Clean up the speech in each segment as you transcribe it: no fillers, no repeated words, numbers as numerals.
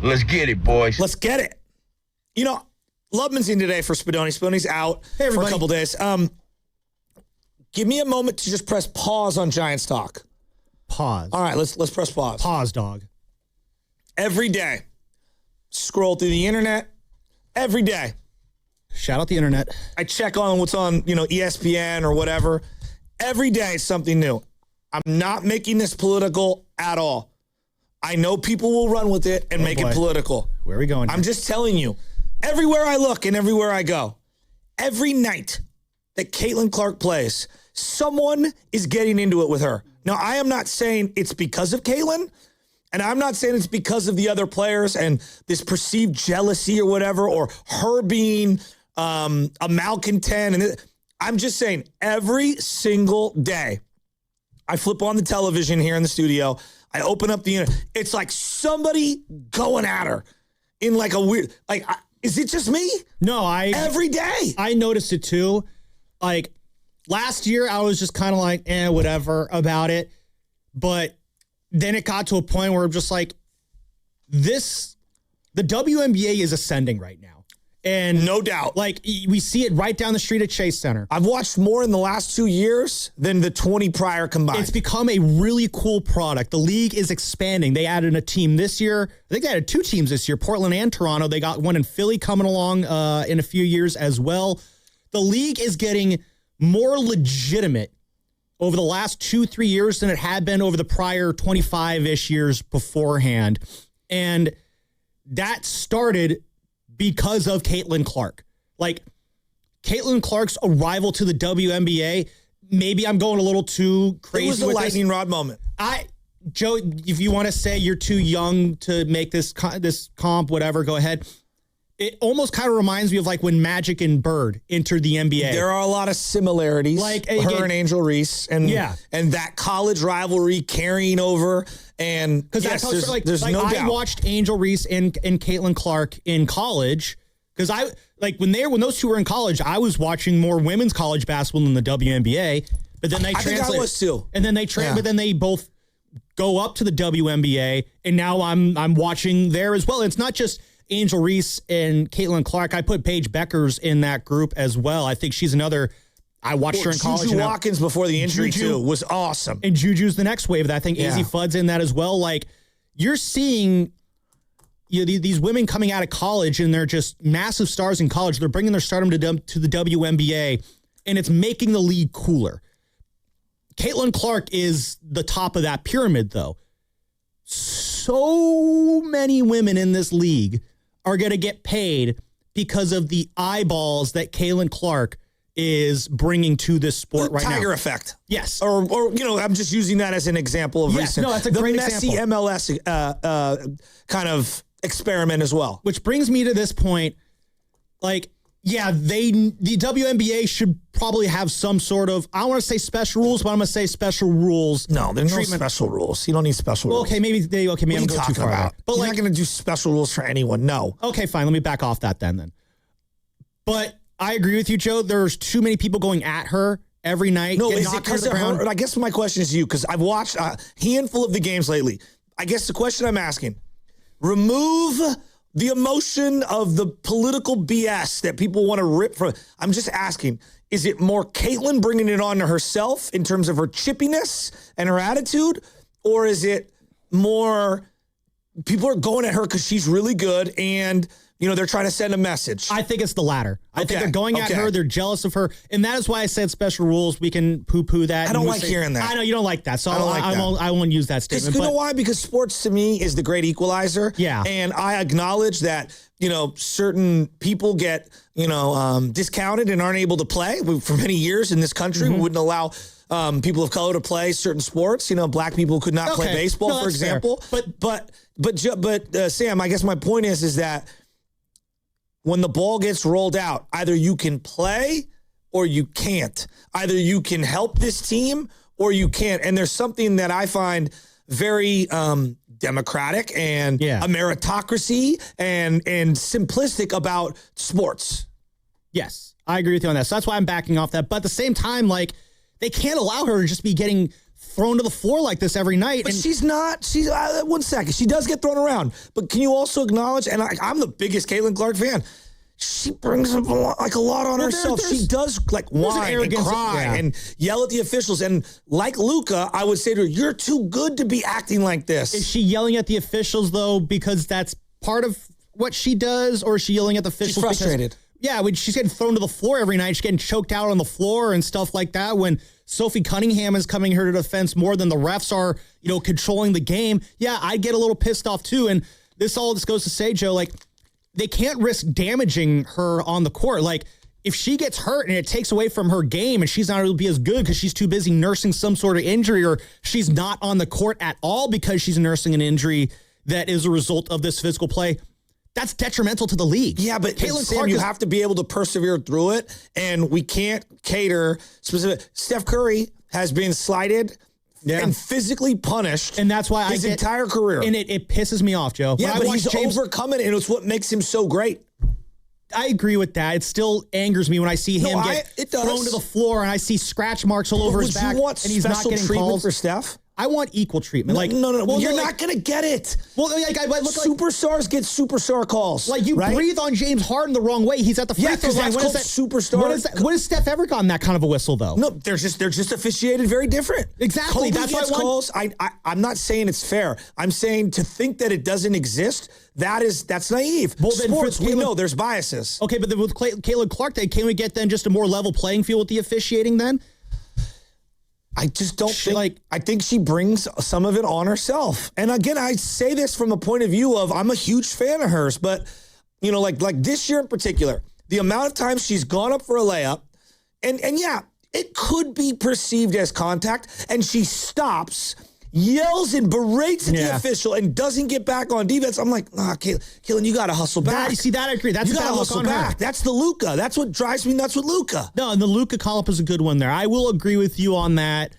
Let's get it, boys. Let's get it. You know, Lubman's in today for Spadoni. Spadoni's out for a couple days. Give me a moment to just press pause on Giants talk. Pause. All right, let's press pause. Pause, dog. Every day, scroll through the internet. Every day, shout out the internet. I check on what's on, ESPN or whatever. Every day, something new. I'm not making this political at all. I know people will run with it and make it political. Where are we going? I'm just telling you. Everywhere I look and everywhere I go, every night that Caitlin Clark plays, someone is getting into it with her. Now, I am not saying it's because of Caitlin, and I'm not saying it's because of the other players and this perceived jealousy or whatever, or her being a malcontent. And I'm just saying every single day, I flip on the television here in the studio, I open up the internet, it's like somebody going at her in like a weird, is it just me? No, every day. I noticed it too. Like last year, I was just kind of like, whatever about it. But then it got to a point where I'm just like, the WNBA is ascending right now. And no doubt. Like we see it right down the street at Chase Center. I've watched more in the last 2 years than the 20 prior combined. It's become a really cool product. The league is expanding. They added a team this year. I think they added 2 teams this year, Portland and Toronto. They got one in Philly coming along in a few years as well. The league is getting more legitimate over the last 2-3 years than it had been over the prior 25-ish years beforehand. And that started because of Caitlin Clark. Like, Caitlin Clark's arrival to the WNBA, maybe I'm going a little too crazy with this. It was a lightning rod moment. Joe, if you want to say you're too young to make this comp, whatever, go ahead. It almost kind of reminds me of like when Magic and Bird entered the NBA. There are a lot of similarities, like her and Angel Reese, and that college rivalry carrying over. And because yes, there's no doubt. I watched Angel Reese and Caitlin Clark in college because when those two were in college, I was watching more women's college basketball than the WNBA. But then they translate. I think I was too. And then but then they both go up to the WNBA, and now I'm watching there as well. And it's not just Angel Reese and Caitlin Clark. I put Paige Beckers in that group as well. I think she's another. I watched her in college. Juju Watkins before the injury too was awesome. And Juju's the next wave. I think Azzi Fudd's in that as well. Like you're seeing, these women coming out of college and they're just massive stars in college. They're bringing their stardom to the WNBA, and it's making the league cooler. Caitlin Clark is the top of that pyramid, though. So many women in this league are going to get paid because of the eyeballs that Caitlin Clark is bringing to this sport right now. Tiger effect. Yes. Or I'm just using that as an example of recent. No, that's a great example. The messy MLS kind of experiment as well. Which brings me to this point. Like, the WNBA should probably have some sort of, I want to say special rules, but I'm going to say special rules. No, there's no special rules. You don't need special rules. Okay, maybe I'm going too far about? But you're not going to do special rules for anyone. No. Okay, fine. Let me back off that then. But I agree with you, Joe. There's too many people going at her every night. No, is it because of her? I guess my question is to you, because I've watched a handful of the games lately. I guess the question I'm asking, remove the emotion of the political BS that people want to rip from. I'm just asking, is it more Caitlin bringing it on to herself in terms of her chippiness and her attitude? Or is it more people are going at her because she's really good and they're trying to send a message? I think it's the latter. I think they're going at her. They're jealous of her. And that is why I said special rules. We can poo-poo that. I don't like hearing that. I know you don't like that. So I won't use that statement. You know why? Because sports to me is the great equalizer. Yeah. And I acknowledge that, certain people get, discounted and aren't able to play. For many years in this country, we wouldn't allow people of color to play certain sports. Black people could not play baseball, for example. Fair. But Sam, I guess my point is that when the ball gets rolled out, either you can play or you can't. Either you can help this team or you can't. And there's something that I find very democratic and a meritocracy and simplistic about sports. Yes, I agree with you on that. So that's why I'm backing off that. But at the same time, they can't allow her to just be getting thrown to the floor like this every night. But she's not. She's 1 second. She does get thrown around. But can you also acknowledge? And I'm the biggest Caitlin Clark fan. She brings up a lot on herself. She does whine and cry and yell at the officials. And like Luka, I would say to her, "You're too good to be acting like this." Is she yelling at the officials though because that's part of what she does, or is she yelling at the officials? She's frustrated. When she's getting thrown to the floor every night, she's getting choked out on the floor and stuff like that. When Sophie Cunningham is coming her to defense more than the refs are, controlling the game. Yeah, I get a little pissed off too. And this goes to say, Joe, they can't risk damaging her on the court. If she gets hurt and it takes away from her game and she's not able to be as good because she's too busy nursing some sort of injury, or she's not on the court at all because she's nursing an injury that is a result of this physical play, that's detrimental to the league. Yeah, but Caitlin Clark, you have to be able to persevere through it, and we can't cater specific. Steph Curry has been slighted and physically punished, and that's why his entire career. And it pisses me off, Joe. Yeah, but he's overcoming it, and it's what makes him so great. I agree with that. It still angers me when I see him get thrown to the floor, and I see scratch marks all over his back, and he's not getting calls for Steph. I want equal treatment. No. Well, you're not going to get it. Well, superstars get superstar calls. You breathe on James Harden the wrong way. He's at the free throw line. That's called superstar. When has Steph ever gotten that kind of a whistle, though? No, they're just officiated very different. Exactly. Kobe gets calls. I'm not saying it's fair. I'm saying to think that it doesn't exist, that's naive. Well, sports, we know there's biases. Okay, but then with Caitlin Clark, can we get then just a more level playing field with the officiating then? I just don't think, I think she brings some of it on herself. And again, I say this from a point of view of, I'm a huge fan of hers, but like this year in particular, the amount of times she's gone up for a layup and yeah, it could be perceived as contact, and she stops, yells and berates at the official and doesn't get back on defense. I'm like, Caitlin, you got to hustle back. You see that? I agree. That's you got to hustle back. That's the Luka. That's what drives me nuts with Luka. No, and the Luka call-up is a good one there. I will agree with you on that.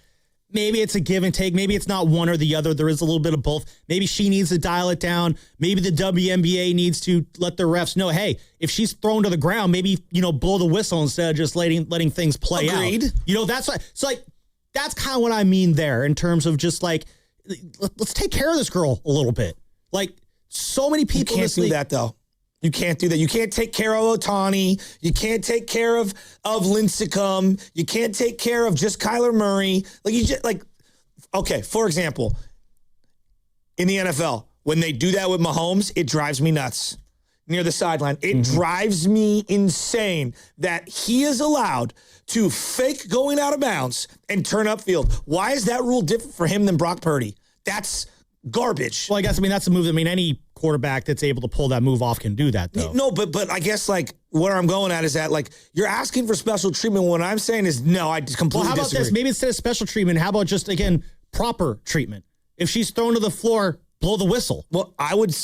Maybe it's a give and take. Maybe it's not one or the other. There is a little bit of both. Maybe she needs to dial it down. Maybe the WNBA needs to let the refs know, hey, if she's thrown to the ground, maybe, blow the whistle instead of just letting things play out. Agreed. That's why. So that's kind of what I mean there in terms of just let's take care of this girl a little bit. So many people. You can't do that though. You can't do that. You can't take care of Otani. You can't take care of Lincecum. You can't take care of just Kyler Murray. Okay, for example, in the NFL, when they do that with Mahomes, it drives me nuts. Near the sideline, it drives me insane that he is allowed to fake going out of bounds and turn upfield. Why is that rule different for him than Brock Purdy? That's garbage. Well, that's a move. Any quarterback that's able to pull that move off can do that, though. No, but I guess where I'm going at is that you're asking for special treatment. What I'm saying is no, I completely Well, how about disagree. this? Maybe instead of special treatment, how about just proper treatment? If she's thrown to the floor, blow the whistle. Well,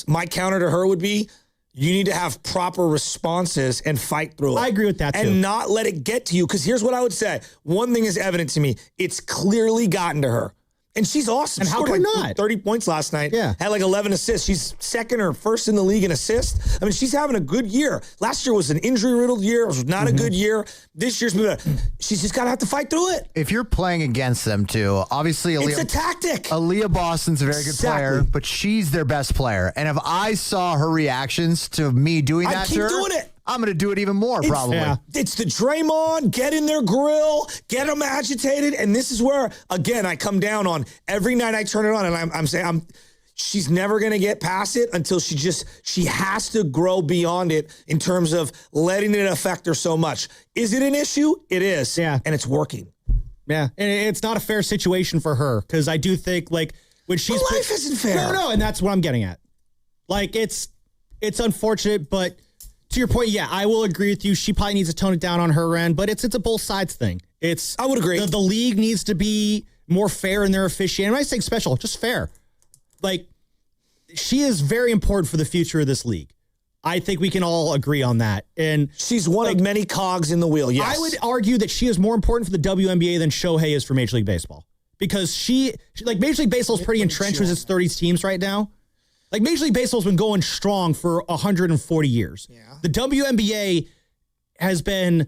my counter to her would be, you need to have proper responses and fight through it. I agree with that, too. And not let it get to you. Because here's what I would say. One thing is evident to me. It's clearly gotten to her. And she's awesome. And how scored come not? 30 points last night. Yeah. Had 11 assists. She's second or first in the league in assists. I mean, she's having a good year. Last year was an injury-riddled year. It was not a good year. This year's been better. She's just got to have to fight through it. If you're playing against them, too, obviously it's a tactic. Aaliyah Boston's a very good player, but she's their best player. And if I saw her reactions to me doing that to her, doing it. I'm going to do it even more, probably. Yeah. It's the Draymond, get in their grill, get them agitated. And this is where, again, I come down on every night I turn it on, and I'm saying she's never going to get past it until she has to grow beyond it in terms of letting it affect her so much. Is it an issue? It is. Yeah. And it's working. Yeah. And it's not a fair situation for her, because I do think, when she's... But life isn't fair. No, and that's what I'm getting at. It's unfortunate, but... To your point, yeah, I will agree with you. She probably needs to tone it down on her end, but it's a both sides thing. I would agree. The league needs to be more fair in their officiating. When I say special, just fair. She is very important for the future of this league. I think we can all agree on that. And she's one of many cogs in the wheel, yes. I would argue that she is more important for the WNBA than Shohei is for Major League Baseball. Because Major League Baseball is pretty entrenched with its 30 teams right now. Major League Baseball's been going strong for 140 years. Yeah. The WNBA has been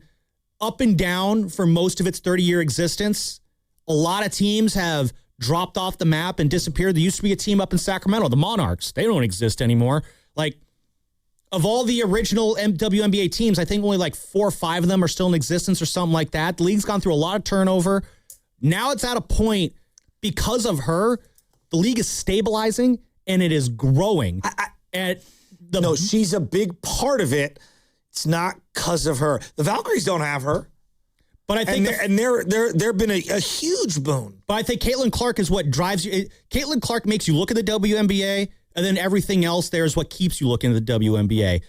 up and down for most of its 30-year existence. A lot of teams have dropped off the map and disappeared. There used to be a team up in Sacramento, the Monarchs. They don't exist anymore. Like, of all the original WNBA teams, I think only like 4 or 5 of them are still in existence or something like that. The league's gone through a lot of turnover. Now it's at a point, because of her, the league is stabilizing and it is growing. No, she's a big part of it. It's not because of her. The Valkyries don't have her. But I think they've been a huge boon. But I think Caitlin Clark is what drives you. Caitlin Clark makes you look at the WNBA, and then everything else there is what keeps you looking at the WNBA.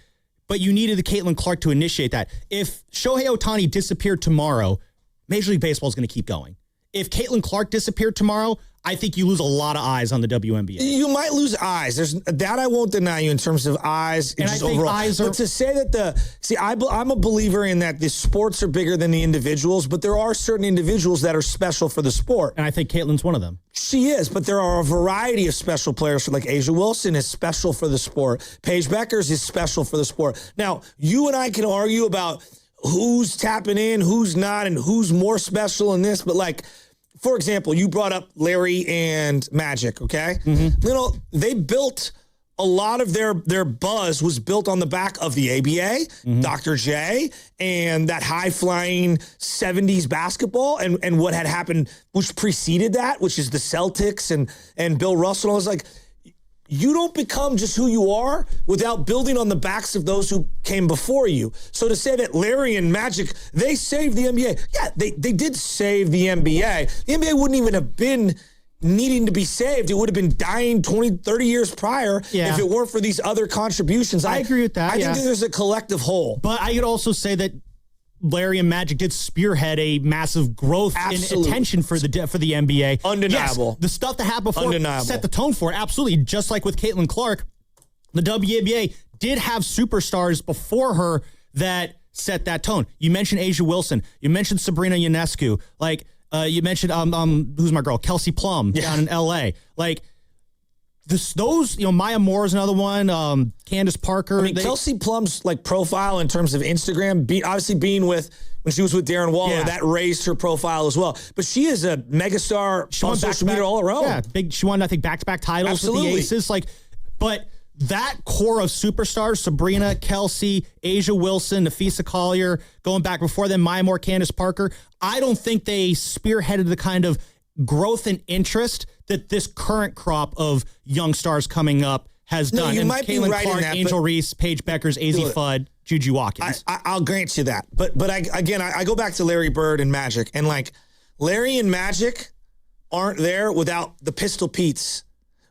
But you needed the Caitlin Clark to initiate that. If Shohei Ohtani disappeared tomorrow, Major League Baseball is going to keep going. If Caitlin Clark disappeared tomorrow, I think you lose a lot of eyes on the WNBA. You might lose eyes. There's that I won't deny you in terms of eyes. And I think overall. eyes are. But to say that I'm a believer in that the sports are bigger than the individuals, but there are certain individuals that are special for the sport. And I think Caitlin's one of them. She is, but there are a variety of special players. Like Asia Wilson is special for the sport. Paige Beckers is special for the sport. Now, you and I can argue about who's tapping in, who's not, and who's more special in this, but like, for example, you brought up Larry and Magic, okay? Mm-hmm. They built a lot of their buzz was built on the back of the ABA, Dr. J, and that high-flying 70s basketball and what had happened, which preceded that, which is the Celtics and Bill Russell. I was like, you don't become just who you are without building on the backs of those who came before you. So to say that Larry and Magic, they saved the NBA. Yeah, they did save the NBA. The NBA wouldn't even have been needing to be saved. It would have been dying 20, 30 years prior if it weren't for these other contributions. I agree with that. I think there's a collective whole. But I could also say that Larry and Magic did spearhead a massive growth in attention for the NBA. Undeniable. Yes, the stuff that happened before set the tone for it. Absolutely. Just like with Caitlin Clark, the WNBA did have superstars before her that set that tone. You mentioned Asia Wilson. You mentioned Sabrina Ionescu. Like, you mentioned, who's my girl? Kelsey Plum down in LA. Like, those, Maya Moore is another one. Candace Parker. I mean, Kelsey Plum's like profile in terms of Instagram, obviously being when she was with Darren Waller, that raised her profile as well. But she is a megastar on social media all around. Yeah, she won, I think, back-to-back titles with the Aces. Like, but that core of superstars, Sabrina, Kelsey, Asia Wilson, Nafisa Collier, going back before them, Maya Moore, Candace Parker, I don't think they spearheaded the kind of growth and interest that this current crop of young stars coming up has done. You and might Caitlin be right Clark, in that, Angel Reese, Paige Beckers, AZ Fudd, Juju Watkins. I'll grant you that. But I go back to Larry Bird and Magic. And like Larry and Magic aren't there without the Pistol Petes,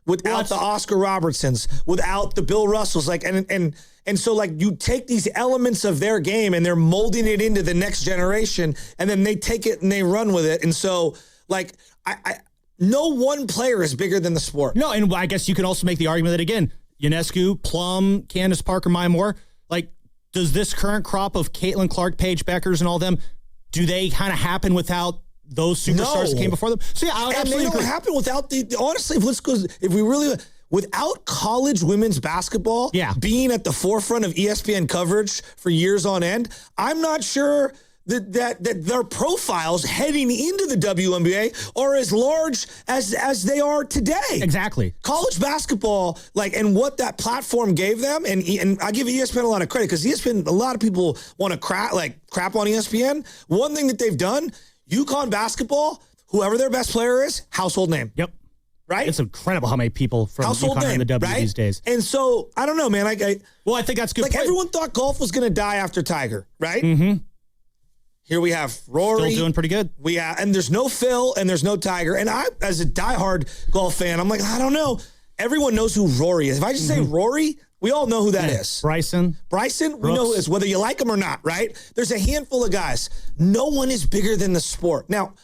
without the Oscar Robertsons, without the Bill Russells. Like and so like you take these elements of their game and they're molding it into the next generation, and then they take it and they run with it. And so like no one player is bigger than the sport. No, and I guess you can also make the argument that, again, Ionescu, Plum, Candace Parker, Maya Moore, like, does this current crop of Caitlin Clark, Paige Beckers, and all them, do they kind of happen without those superstars that came before them? So, yeah, I would absolutely agree. They don't happen without honestly, without college women's basketball being at the forefront of ESPN coverage for years on end, I'm not sure that their profiles heading into the WNBA are as large as they are today. Exactly. College basketball, and what that platform gave them, and I give ESPN a lot of credit because ESPN, a lot of people want to crap on ESPN. One thing that they've done, UConn basketball, whoever their best player is, household name. Yep. Right? It's incredible how many people from household UConn name, are in the W right? these days. And so, I don't know, man. I think that's good. Everyone thought golf was going to die after Tiger, right? Mm-hmm. Here we have Rory. Still doing pretty good. And there's no Phil and there's no Tiger. And I, as a diehard golf fan, I'm like, I don't know. Everyone knows who Rory is. If I just say Rory, we all know who that is. Bryson, we know who it is, whether you like him or not, right? There's a handful of guys. No one is bigger than the sport. Now,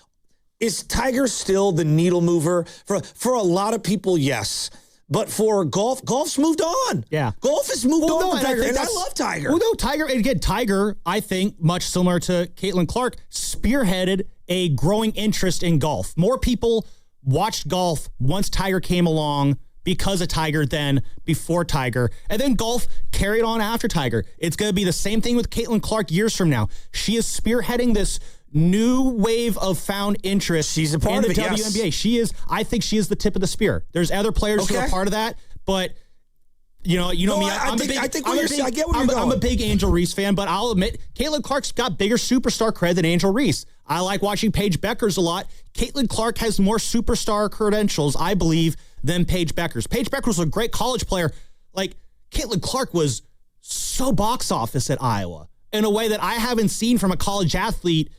is Tiger still the needle mover? For a lot of people, yes. But for golf's moved on. Yeah. Golf has moved on for Tiger, and I love Tiger. Well, no, Tiger, I think, much similar to Caitlin Clark, spearheaded a growing interest in golf. More people watched golf once Tiger came along because of Tiger than before Tiger. And then golf carried on after Tiger. It's going to be the same thing with Caitlin Clark years from now. She is spearheading this new wave of found interest She's a part in the of it, yes. WNBA. I think she is the tip of the spear. There's other players who are part of that, but you know me. I get what you're going. I'm a big Angel Reese fan, but I'll admit Caitlin Clark's got bigger superstar cred than Angel Reese. I like watching Paige Beckers a lot. Caitlin Clark has more superstar credentials, I believe, than Paige Beckers. Paige Beckers was a great college player. Like, Caitlin Clark was so box office at Iowa in a way that I haven't seen from a college athlete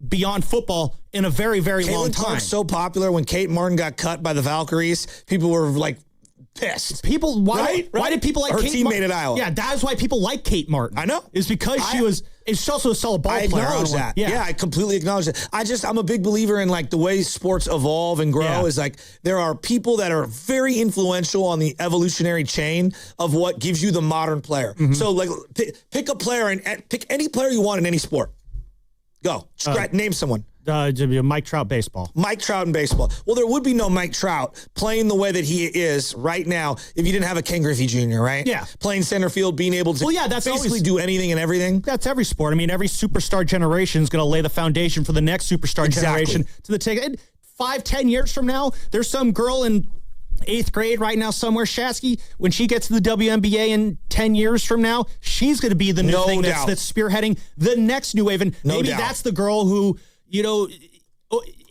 beyond football in a very, very long time. Caitlin Clark's so popular. When Kate Martin got cut by the Valkyries, people were like pissed. Why did people like her Kate teammate at Iowa? Yeah, that's why people like Kate Martin. I know. Is because she's also a solid ball I player. acknowledge that. Yeah, I completely acknowledge that. I'm a big believer in like the way sports evolve and grow is like there are people that are very influential on the evolutionary chain of what gives you the modern player. Mm-hmm. So like pick a player and pick any player you want in any sport. Go. Name someone. Mike Trout baseball. Mike Trout in baseball. Well, there would be no Mike Trout playing the way that he is right now if you didn't have a Ken Griffey Jr., right? Yeah. Playing center field, being able to that's basically do anything and everything. That's every sport. I mean, every superstar generation is going to lay the foundation for the next superstar generation to the take. 5-10 years from now, there's some girl in 8th grade right now somewhere, Shasky, when she gets to the WNBA in 10 years from now, she's going to be the new thing that's spearheading the next new wave. And maybe that's the girl who,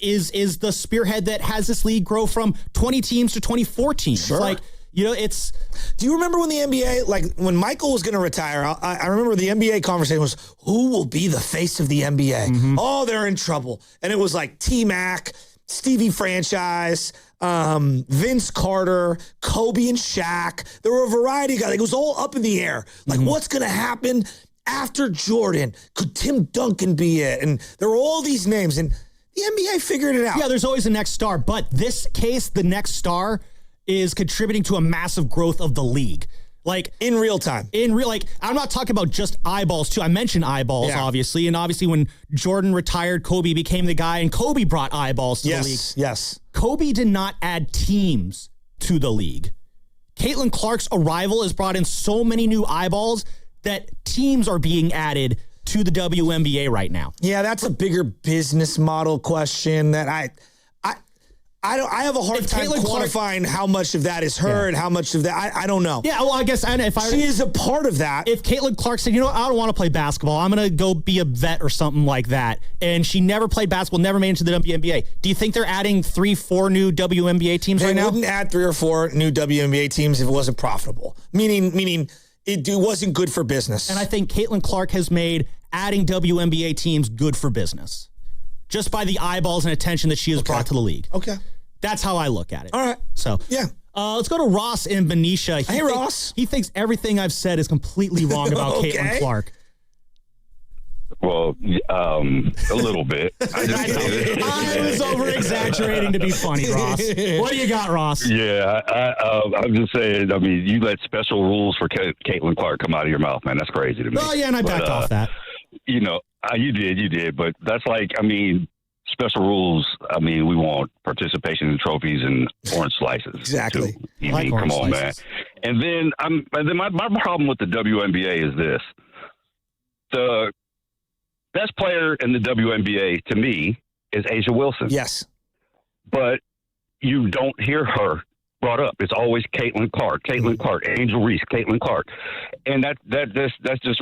is the spearhead that has this league grow from 20 teams to 24 teams. Sure. Like, it's... Do you remember when the NBA, like when Michael was going to retire, I remember the NBA conversation was, who will be the face of the NBA? Mm-hmm. Oh, they're in trouble. And it was like T-Mac, Stevie Franchise, Vince Carter, Kobe and Shaq. There were a variety of guys. Like, it was all up in the air. Like, what's going to happen after Jordan? Could Tim Duncan be it? And there were all these names, and the NBA figured it out. Yeah, there's always a next star, but this case, the next star is contributing to a massive growth of the league. Like in real time. I'm not talking about just eyeballs too. I mentioned eyeballs, obviously. And obviously when Jordan retired, Kobe became the guy and Kobe brought eyeballs to the league. Yes. Kobe did not add teams to the league. Caitlin Clark's arrival has brought in so many new eyeballs that teams are being added to the WNBA right now. Yeah, that's a bigger business model question that I have a hard time quantifying how much of that is her and how much of that I don't know. Yeah, well, I guess she is a part of that. If Caitlin Clark said, I don't want to play basketball, I'm going to go be a vet or something like that, and she never played basketball, never made it to the WNBA, do you think they're adding 3-4 new WNBA teams right now? They wouldn't add 3 or 4 new WNBA teams if it wasn't profitable. Meaning it wasn't good for business. And I think Caitlin Clark has made adding WNBA teams good for business, just by the eyeballs and attention that she has brought to the league. Okay. That's how I look at it. All right. So, yeah. Let's go to Ross in Benicia. Hey, Ross. He thinks everything I've said is completely wrong about Caitlin Clark. Well, a little bit. I was over-exaggerating to be funny, Ross. What do you got, Ross? Yeah, I'm just saying, I mean, you let special rules for Caitlin Clark come out of your mouth, man. That's crazy to me. Oh, yeah, and I backed off that. You did. But that's like, I mean, special rules, I mean, we want participation in trophies and orange slices. Exactly. Too. Come on, man. And then my problem with the WNBA is this. The best player in the WNBA, to me, is Asia Wilson. Yes. But you don't hear her brought up. It's always Caitlin Clark, Angel Reese, Caitlin Clark. And that's just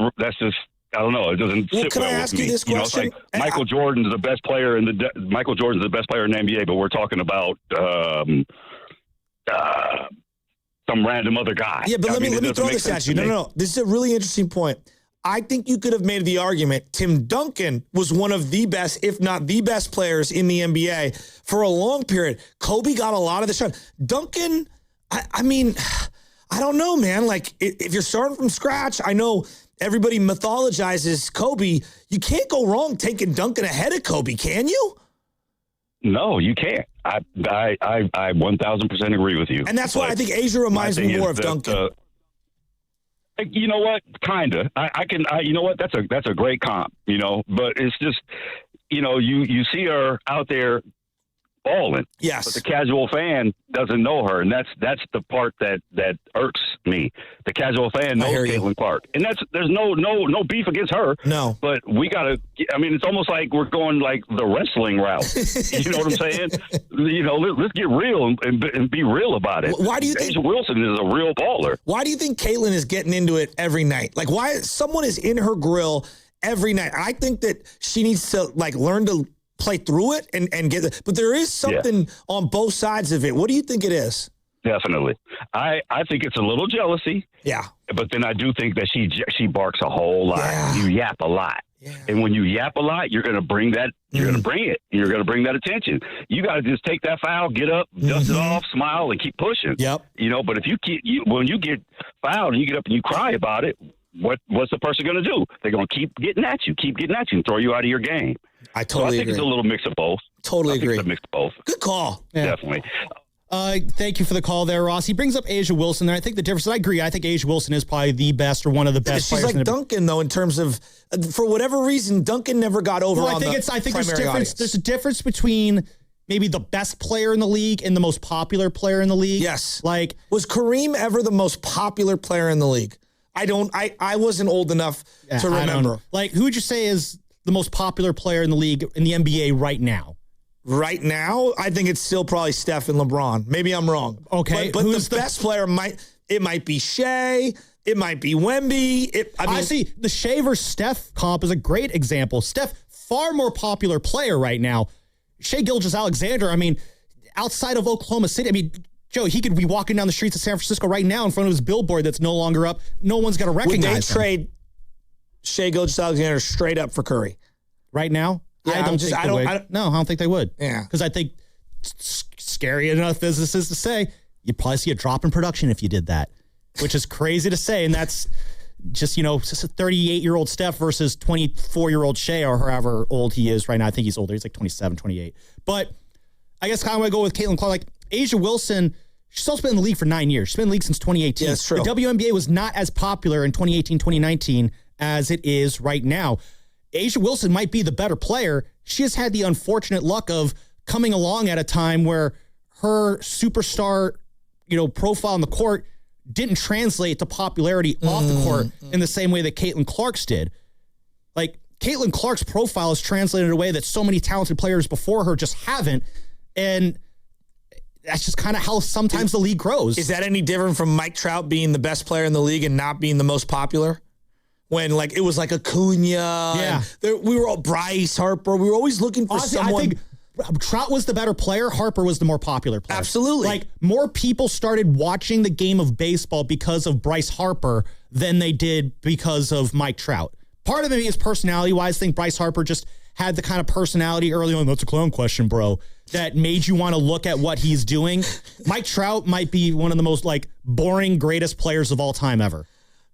I don't know. It doesn't sit can well I ask with you me. this question? It's like Michael Jordan's the best player in the NBA, but we're talking about some random other guy. Yeah, but let me throw this at you. No. This is a really interesting point. I think you could have made the argument Tim Duncan was one of the best, if not the best players in the NBA for a long period. Kobe got a lot of the shot. Duncan, I mean, I don't know, man. Like, if you're starting from scratch, I know everybody mythologizes Kobe. You can't go wrong taking Duncan ahead of Kobe, can you? No, you can't. I 1,000% agree with you. And that's why I think Asia reminds me more of Duncan. You know what? Kinda. You know what? That's a great comp. But it's just, you see her out there balling. Yes. But the casual fan doesn't know her, and that's the part that irks me. The casual fan knows Caitlin Clark, and there's no beef against her. No. But we gotta. I mean, it's almost like we're going like the wrestling route. You know what I'm saying? Let's get real and be real about it. Why do you think A'ja Wilson is a real baller? Why do you think Caitlin is getting into it every night? Like, why someone is in her grill every night? I think that she needs to learn to play through it and get it. But there is something on both sides of it. What do you think it is? Definitely. I think it's a little jealousy. Yeah. But then I do think that she barks a whole lot. Yeah. You yap a lot. Yeah. And when you yap a lot, you're going to bring that. You're going to bring it. You're going to bring that attention. You got to just take that foul, get up, dust it off, smile, and keep pushing. Yep. But if when you get fouled and you get up and you cry about it, what's the person going to do? They're going to keep getting at you, and throw you out of your game. I totally agree. It's a little mix of both. Totally agree. It's a mix of both. Good call. Yeah. Definitely. Thank you for the call there, Ross. He brings up A'ja Wilson there. I think the difference, I agree, I think A'ja Wilson is probably the best or one of the best She's players. like Duncan, though, in terms of, for whatever reason, Duncan never got over I think there's a difference between maybe the best player in the league and the most popular player in the league. Yes. Was Kareem ever the most popular player in the league? I wasn't old enough to remember. Who would you say is the most popular player in the league in the NBA right now? Right now, I think it's still probably Steph and LeBron. Maybe I'm wrong. Okay. But the best player might be Shea. It might be Wemby. I see the Shea versus Steph comp is a great example. Steph, far more popular player right now. Shea Gilgeous-Alexander, outside of Oklahoma City, Joe, he could be walking down the streets of San Francisco right now in front of his billboard that's no longer up. No one's going to recognize him. Would they trade Shea Gilgeous-Alexander straight up for Curry? Right now? Yeah, I don't think they would. No, I don't think they would. Yeah. Because I think, scary enough as this is to say, you'd probably see a drop in production if you did that, which is crazy to say. And that's just, just a 38-year-old Steph versus 24-year-old Shea or however old he is right now. I think he's older. He's like 27, 28. But I guess how do I go with Caitlin Clark? A'ja Wilson, she's also been in the league for 9 years. She's been in the league since 2018. Yeah, that's true. The WNBA was not as popular in 2018, 2019 as it is right now. A'ja Wilson might be the better player. She has had the unfortunate luck of coming along at a time where her superstar, profile on the court didn't translate to popularity off the court in the same way that Caitlin Clark's did. Caitlin Clark's profile is translated in a way that so many talented players before her just haven't. And that's just kind of how sometimes the league grows. Is that any different from Mike Trout being the best player in the league and not being the most popular? When it was like Acuna, yeah. We were all Bryce Harper. We were always looking for someone. I think Trout was the better player. Harper was the more popular player. Absolutely. More people started watching the game of baseball because of Bryce Harper than they did because of Mike Trout. Part of it is personality-wise. I think Bryce Harper just had the kind of personality early on. That's a clown question, bro. That made you want to look at what he's doing. Mike Trout might be one of the most boring greatest players of all time ever.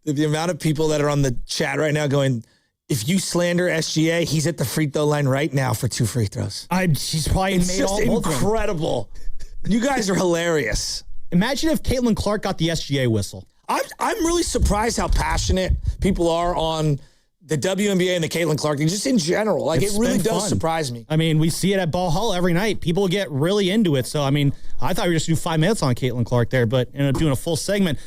The amount of people that are on the chat right now going, if you slander SGA, he's at the free throw line right now for 2 free throws. She's probably it's made just all incredible. You guys are hilarious. Imagine if Caitlin Clark got the SGA whistle. I'm really surprised how passionate people are on the WNBA and the Caitlin Clark thing, just in general. It really does surprise me. We see it at Ball Hall every night. People get really into it. So, I thought we were just doing 5 minutes on Caitlin Clark there, but doing a full segment.